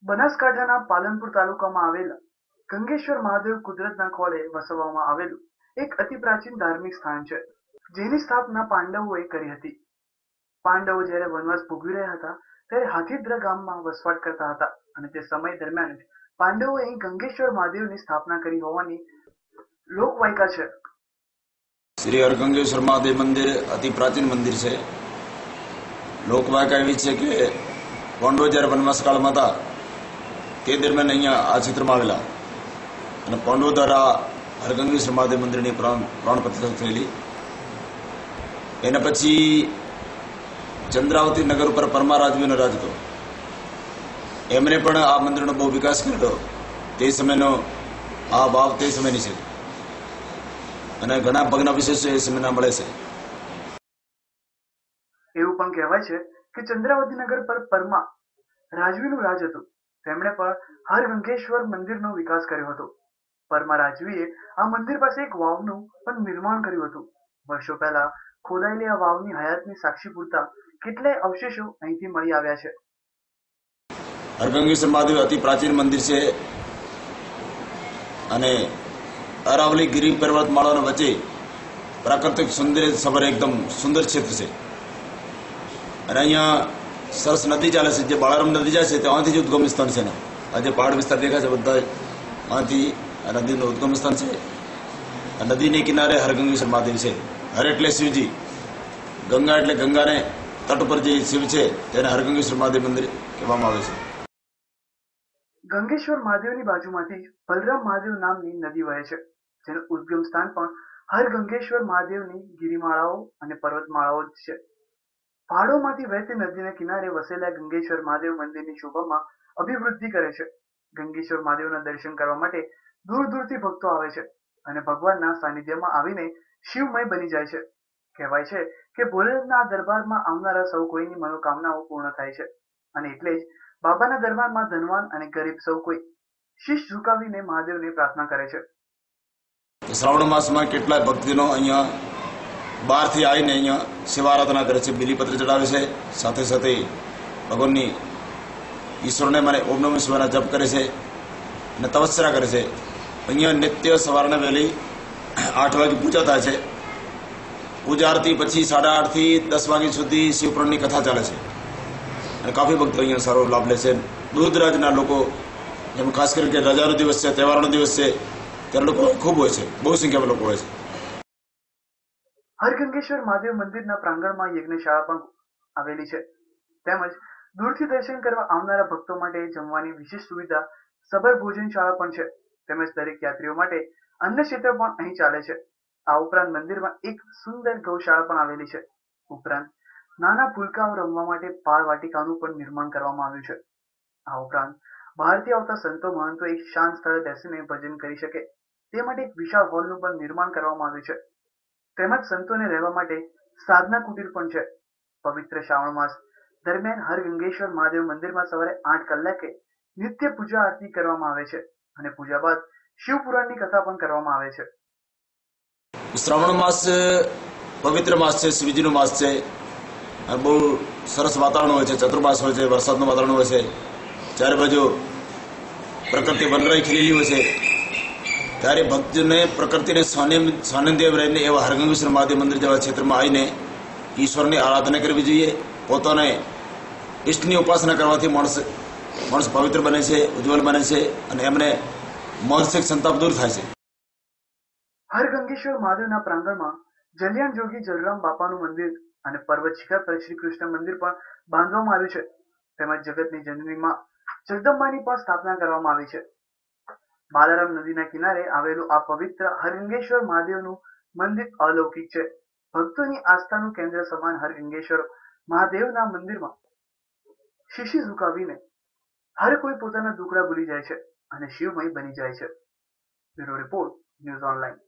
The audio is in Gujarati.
બનાસકાંઠાના પાલનપુર તાલુકામાં આવેલા ગંગેશ્વર મહાદેવ કુદરતના ખોળે વસવામાં આવેલું એક અતિ પ્રાચીન ધાર્મિક સ્થાન છે, જેની સ્થાપના પાંડવોએ કરી હતી. પાંડવો જ્યારે વનવાસ ભોગવી રહ્યા હતા ત્યારે હાથીદ્રા ગામમાં વસવાટ કરતા હતા અને તે સમય દરમિયાન જ પાંડવોએ અહીં ગંગેશ્વર મહાદેવની સ્થાપના કરી હોવાની લોકવાયકા છે. श्री हरगंगेश्वर महादेव मंदिर अति प्राचीन मंदिर છે. લોકવાયકા એવી છે કે પાંડવો જ્યારે વનવાસ કાળમાં હતા તે દરમિયાન અહીંયા આ ક્ષેત્રમાં આવેલા અને પાંડવો દ્વારા હરગંગેશ્વર મહાદેવ મંદિરની પ્રાણ પ્રતિષ્ઠા થયેલી. એના પછી ચંદ્રાવતી નગર ઉપર પરમા રાજવીનો રાજ હતો. એમણે પણ આ મંદિરનો બહુ વિકાસ કર્યો. તે સમયનો આ વાવ તે સમયની છે અને ઘણા ભગ્ન વિશેષો એ સમયના મળે છે. એવું પણ કહેવાય છે કે ચંદ્રાવતી નગર પર પરમા રાજવીનું રાજ હતું. તેમણે પણ હરગંગેશ્વર મંદિરનો વિકાસ કર્યો હતો. પરમા રાજવીએ આ મંદિર પાસે એક વાવનું પણ નિર્માણ કર્યું હતું. વર્ષો પહેલા ખોદાયેલી આ વાવની હયાતની સાક્ષી પૂરતા કેટલાય અવશેષો અહીંથી મળી આવ્યા છે. હરગંગેશ્વર મહાદેવ અતિ પ્રાચીન મંદિર છે અને અરાવલી ગિરી પર્વતમાળાના વચ્ચે પ્રાકૃતિક સૌંદર્ય સભર એકદમ સુંદર ક્ષેત્ર છે અને અહીંયા સરસ નદી ચાલે છે. જે બાળારામ નદી જાય છે ત્યાંથી જ ઉદ્ગમ સ્થાન છે ને આ જે પહાડ વિસ્તાર દેખાય છે બધા ત્યાંથી આ નદીનું ઉદ્ગમ સ્થાન છે. આ નદીને કિનારે હરગંગેશ્વર મહાદેવ છે. હર એટલે શિવજી, ગંગા એટલે ગંગાને તટ ઉપર જે શિવ છે તેને હરગંગેશ્વર મહાદેવ મંદિર કહેવામાં આવે છે. ગંગેશ્વર મહાદેવની બાજુમાંથી જ બલરામ મહાદેવ નામની નદી વહે છે, જેનું ઉદ્ગમ સ્થાન પણ હરગંગેશ્વર મહાદેવની ગિરિમાળાઓ અને પર્વતમાળાઓ જ છે. પહાડોમાંથી વહેતી નદીના કિનારે વસેલા ગંગેશ્વર મહાદેવ મંદિરની શોભામાં અભિવૃદ્ધિ કરે છે. ગંગેશ્વર મહાદેવના દર્શન કરવા માટે દૂર દૂરથી ભક્તો આવે છે અને ભગવાનના સાનિધ્યમાં આવીને શિવમય બની જાય છે. કહેવાય છે કે ભોલેનાથના દરબારમાં આવનારા સૌ કોઈની મનોકામનાઓ પૂર્ણ થાય છે અને એટલે જ બાબાના દરબારમાં ધનવાન અને ગરીબ સૌ કોઈ શીશ ઝુકાવીને મહાદેવને પ્રાર્થના કરે છે. શ્રાવણ માસમાં કેટલાય ભક્તજનો અહીંયા બહારથી આવીને અહીંયા સેવા આરાધના કરે છે, બિલીપત્ર ચડાવે છે, સાથે સાથે ભગવાનની ઈશ્વરને મને ઓમ નમઃ શિવાયના જપ કરે છે અને તપસ્યા કરે છે. અહીંયા નિત્ય સવારના વહેલી 8 વાગે પૂજા થાય છે. પૂજા આરતી પછી 8:30 થી 10 વાગ્યા સુધી શિવપુરાણની કથા ચાલે છે અને કાફી ભક્તો અહીંયા સારો લાભ લે છે. દૂર દરાજના લોકો, જેમ ખાસ કરીને રજાનો દિવસ છે, તહેવારનો દિવસ છે, ત્યારે લોકો ખૂબ હોય છે, બહુ સંખ્યામાં લોકો હોય છે. હરગંગેશ્વર મહાદેવ મંદિરના પ્રાંગણમાં યજ્ઞશાળા પણ આવેલી છે. તેમજ દૂરથી દર્શન કરવા આવનારા ભક્તો માટે જમવાની વિશેષ સુવિધા સબર ભોજનશાળા પણ છે. તેમજ દરેક યાત્રીઓ માટે અન્ન ક્ષેત્ર પણ અહીં ચાલે છે. આ ઉપરાંત મંદિરમાં એક સુંદર ગૌશાળા પણ આવેલી છે. ઉપરાંત નાના ભૂલકાઓ રમવા માટે બાળ વાટિકાનું પણ નિર્માણ કરવામાં આવ્યું છે. આ ઉપરાંત બહારથી આવતા સંતો મહંતો એક શાંત સ્થળે બેસીને ભજન કરી શકે તે માટે એક વિશાળ હોલનું પણ નિર્માણ કરવામાં આવ્યું છે. તેમજ સંતોને રહેવા માટે સાધના કુટીર પણ છે. પવિત્ર શ્રાવણ માસ દરમિયાન હરગંગેશ્વર મહાદેવ મંદિરમાં સવારે 8 કલાકે નિત્ય પૂજા આરતી કરવામાં આવે છે અને પૂજા બાદ શિવપુરાણની કથા પણ કરવામાં આવે છે. શ્રાવણ માસ પવિત્ર માસ છે, શિવજીનો માસ છે અને બહુ સરસ વાતાવરણ હોય છે. ચતુર્માસ હોય છે, વરસાદનું વાતાવરણ હોય છે, ચારે બાજુ પ્રકૃતિ વનરાઈ ખીલેલી હોય છે. ત્યારે ભક્તજનોને પ્રકૃતિને સાનિધ્ય રહીને એવા હરગંગેશ્વર મહાદેવ મંદિર જેવા ક્ષેત્રમાં આવીને ઈશ્વરની આરાધના કરવી જોઈએ. પોતાને ઈષ્ટની ઉપાસના કરવાથી માણસ પવિત્ર બને છે, ઉજ્જવલ બને છે અને એમને માનસિક સંતાપ દૂર થાય છે. હરગંગેશ્વર મહાદેવના પ્રાંગણમાં જલિયાણ જોગી જલરામ બાપાનું મંદિર અને પર્વત શિખર પર શ્રી કૃષ્ણ મંદિર પણ બાંધવામાં આવ્યું છે. તેમજ જગતની જનની માં જગદંબાની પણ સ્થાપના કરવામાં આવી છે. બાલારામ નદીના કિનારે આવેલું આ પવિત્ર હરગંગેશ્વર મહાદેવનું મંદિર અલૌકિક છે. ભક્તોની આસ્થાનું કેન્દ્ર સમાન હરગંગેશ્વર મહાદેવના મંદિરમાં શીશી ઝુકાવીને હર કોઈ પોતાના દુખડા ભૂલી જાય છે અને શિવમય બની જાય છે. Bureau report, news online.